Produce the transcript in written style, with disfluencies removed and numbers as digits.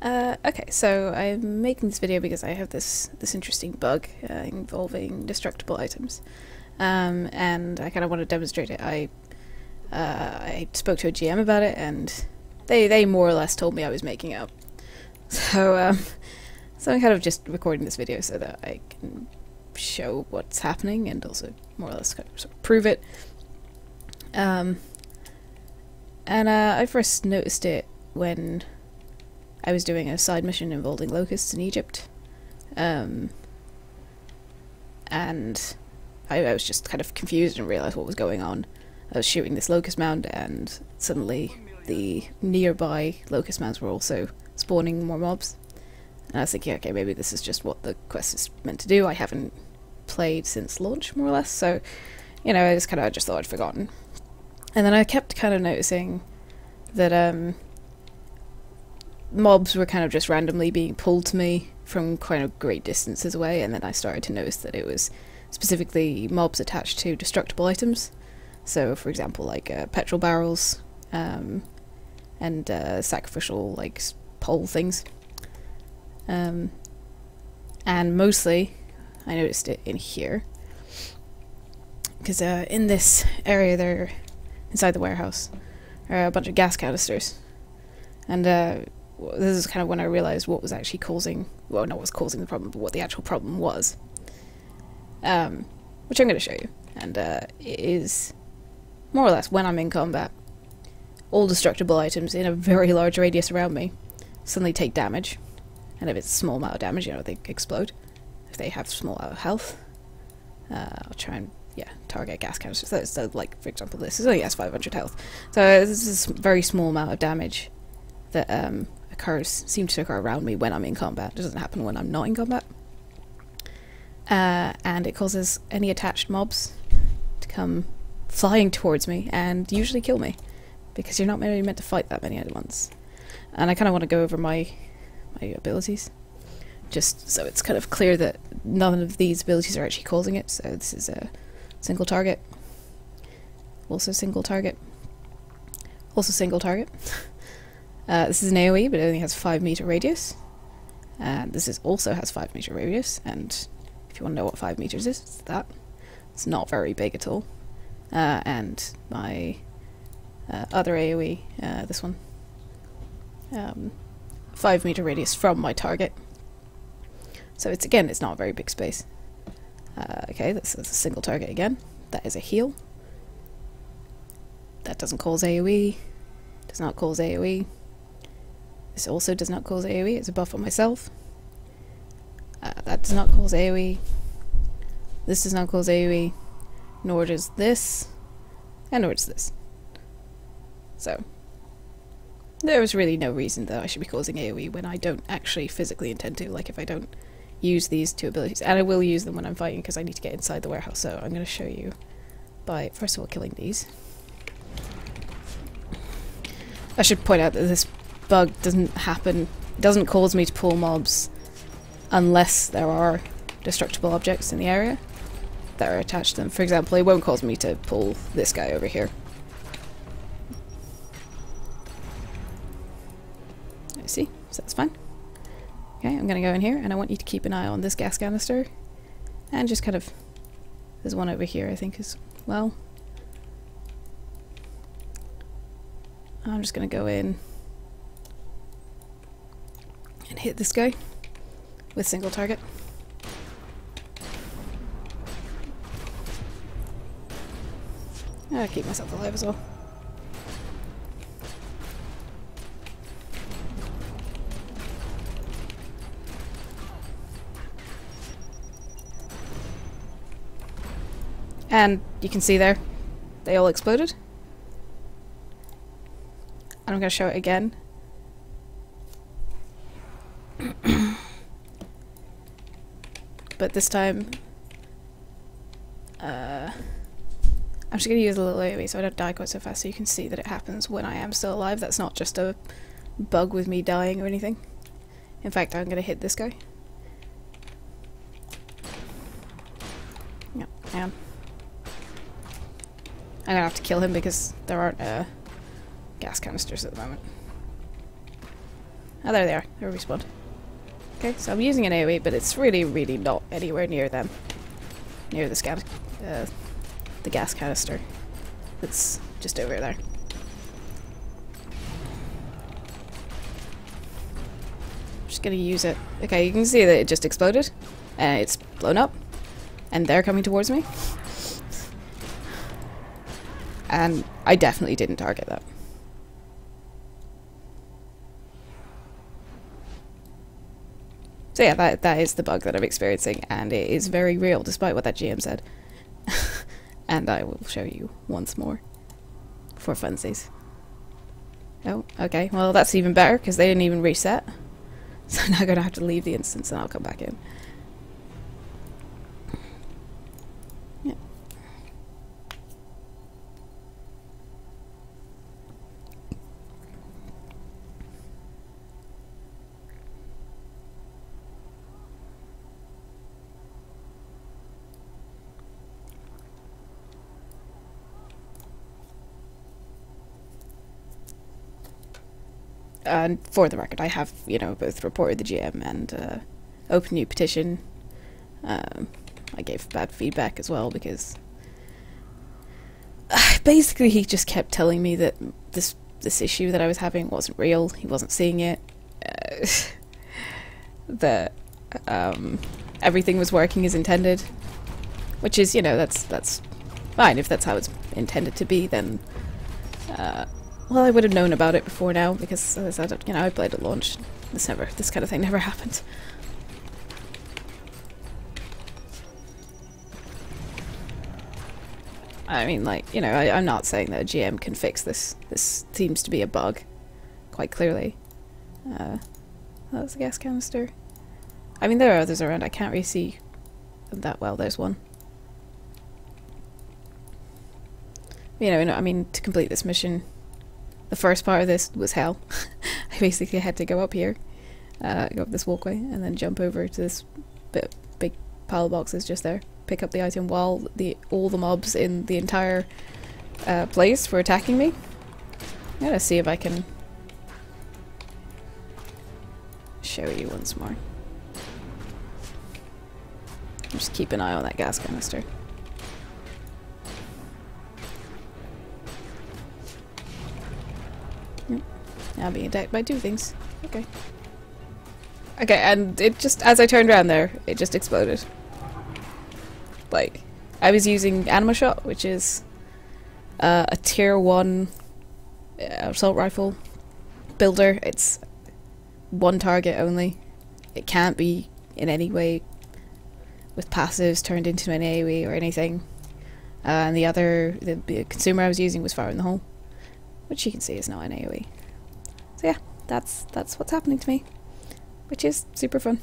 Okay, so I'm making this video because I have this interesting bug involving destructible items, and I kind of want to demonstrate it. I spoke to a GM about it, and they more or less told me I was making it up. So so I'm kind of just recording this video so that I can show what's happening and also more or less kind of, sort of prove it. And I first noticed it when I was doing a side mission involving locusts in Egypt, and I was just kind of confused and realised what was going on. I was shooting this locust mound, and suddenly the nearby locust mounds were also spawning more mobs. And I was thinking, okay, maybe this is just what the quest is meant to do. I haven't played since launch, more or less, so, you know, I just thought I'd forgotten. And then I kept kind of noticing that mobs were kind of just randomly being pulled to me from kind of great distances away, and then I started to notice that it was specifically mobs attached to destructible items. So, for example, like petrol barrels, and sacrificial, like, pole things. And mostly, I noticed it in here. Because in this area there, inside the warehouse, are a bunch of gas canisters. And this is kind of when I realised what was actually causing, well, not what was causing the problem, but what the actual problem was. Which I'm going to show you. And it is more or less when I'm in combat, all destructible items in a very large radius around me suddenly take damage. And if it's a small amount of damage, you know, they explode. If they have small amount of health, I'll try and, yeah, target gas canisters. So, like, for example, this only has 500 health. So this is a very small amount of damage that seems to occur around me when I'm in combat. It doesn't happen when I'm not in combat. And it causes any attached mobs to come flying towards me and usually kill me, because you're not really meant to fight that many at once. And I kind of want to go over my abilities, just so it's kind of clear that none of these abilities are actually causing it. So this is a single target, also single target, also single target. This is an AoE, but it only has 5 meter radius. And this also has 5 meter radius, and if you want to know what 5 meters is, it's that. It's not very big at all. And my other AoE, this one, 5 meter radius from my target. So it's not a very big space. Okay, this is a single target again. That is a heal. That doesn't cause AoE. Does not cause AoE. This also does not cause AoE. It's a buff on myself. That does not cause AoE. This does not cause AoE. Nor does this. And nor does this. So there was really no reason that I should be causing AoE when I don't actually physically intend to, like if I don't use these two abilities. And I will use them when I'm fighting because I need to get inside the warehouse, so I'm going to show you by, first of all, killing these. I should point out that this bug doesn't cause me to pull mobs unless there are destructible objects in the area that are attached to them. For example, it won't cause me to pull this guy over here. See, so that's fine. Okay, I'm gonna go in here, and I want you to keep an eye on this gas canister, and just kind of, there's one over here I think as well. I'm just gonna go in and hit this guy with single target. I'll keep myself alive as well. And you can see there, they all exploded. And I'm going to show it again. But this time, I'm just going to use a little AoE so I don't die quite so fast, so you can see that it happens when I am still alive. That's not just a bug with me dying or anything. In fact, I'm going to hit this guy. Yep, and I'm gonna have to kill him because there aren't gas canisters at the moment. Oh, there they are. They're respawned. Okay, so I'm using an AoE, but it's really, really not anywhere near them. Near the gas canister. It's just over there. Just gonna use it. Okay, you can see that it just exploded. And it's blown up. And they're coming towards me. And I definitely didn't target that. So yeah, that is the bug that I'm experiencing, and it is very real, despite what that GM said. And I will show you once more, for funsies. Oh, okay, well that's even better, because they didn't even reset. So now I'm going to have to leave the instance and I'll come back in. Yeah. And for the record, I have, you know, both reported the GM and opened new petition. I gave bad feedback as well because basically he just kept telling me that this issue that I was having wasn't real. He wasn't seeing it. That everything was working as intended, which is, you know, that's fine if that's how it's intended to be. Then. Well, I would have known about it before now, because, as I said, you know, I played at launch. This kind of thing never happened. I mean, like, you know, I'm not saying that a GM can fix this. This seems to be a bug, quite clearly. That's a gas canister. I mean, there are others around. I can't really see them that well. There's one. You know, I mean, to complete this mission, the first part of this was hell. I basically had to go up here, go up this walkway, and then jump over to this big pile of boxes just there, pick up the item while all the mobs in the entire place were attacking me. I'm gonna see if I can show you once more. Just keep an eye on that gas canister. Now being attacked by two things. Okay. Okay, and it just, as I turned around there, it just exploded. Like, I was using Anima Shot, which is a tier 1 assault rifle builder. It's one target only. It can't be in any way with passives turned into an AoE or anything. And the consumer I was using was Fire in the Hole, which you can see is not an AoE. So yeah, that's what's happening to me, which is super fun.